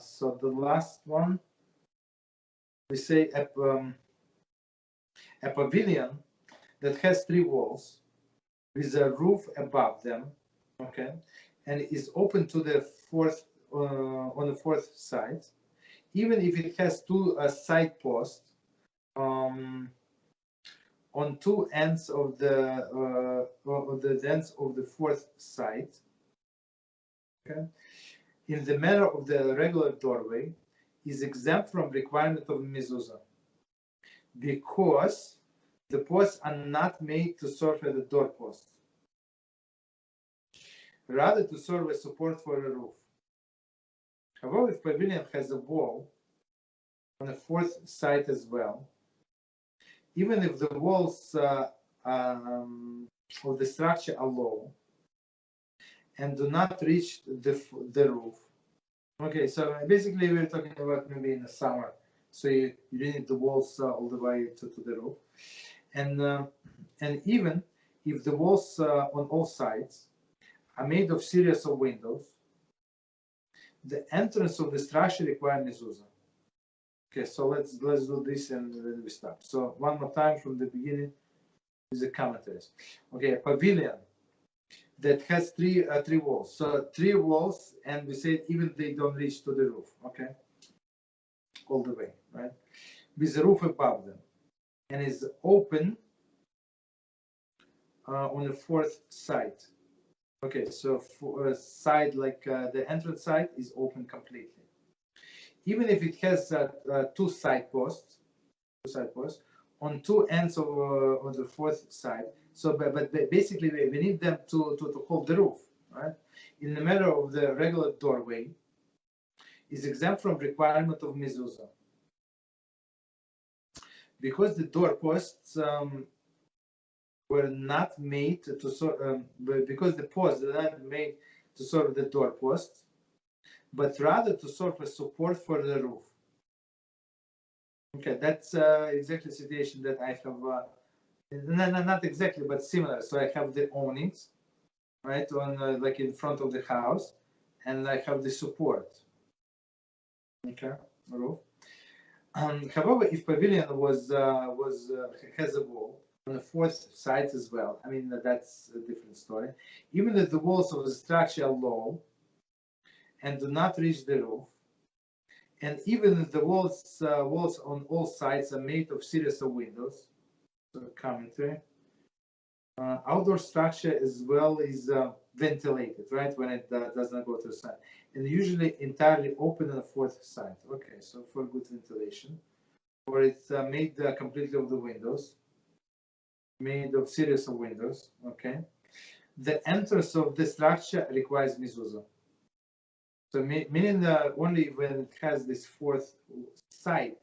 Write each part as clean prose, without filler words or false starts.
So the last one, we say a pavilion that has 3 walls with a roof above them, okay, and is open to the fourth on the fourth side, even if it has 2 side posts on 2 ends of the ends of the fourth side, okay, in the manner of the regular doorway, is exempt from requirement of mezuzah, because the posts are not made to serve as a doorpost, rather to serve as support for a roof. However, if pavilion has a wall on the fourth side as well, even if the walls of the structure are low and do not reach the roof. Okay, so basically we're talking about maybe in the summer, so you need the walls all the way to the roof, and even if the walls on all sides are made of series of windows, the entrance of the structure requires mezuzah. Okay, so let's do this and then we stop. So one more time from the beginning is the commentaries. Okay, a pavilion that has three walls. So 3 walls, and we said even they don't reach to the roof. Okay, all the way, right? With the roof above them, and is open on the fourth side. Okay, so for a side like the entrance side is open completely. Even if it has 2 side posts on 2 ends of the fourth side. So, but basically we need them to hold the roof, right? In the matter of the regular doorway, is exempt from requirement of mezuzah, because the doorposts were not made to serve, because the posts were not made to serve the doorposts, but rather to serve as support for the roof. Okay, that's exactly the situation that I have. Not exactly, but similar. So I have the awnings, right, on like in front of the house, and I have the support. Okay, roof. However, if pavilion has a wall on the fourth side as well, I mean that's a different story. Even if the walls of the structure are low and do not reach the roof, and even if the walls on all sides are made of series of windows, so commentary, outdoor structure as well is ventilated, right, when it does not go to the side, and usually entirely open on the fourth side. Okay, so for good ventilation, or it's made completely of the windows, made of series of windows. Okay, the entrance of the structure requires mezuzah. So meaning only when it has this fourth side,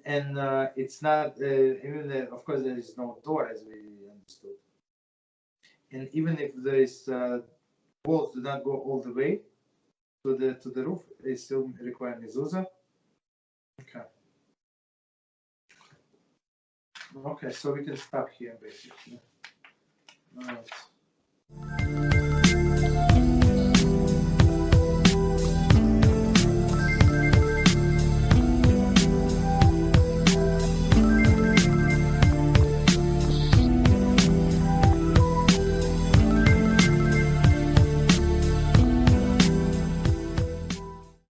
and it's not even of course there is no door, as we understood, and even if there is walls do not go all the way to the roof, it still require mezuzah. Okay. Okay, so we can stop here basically. All right.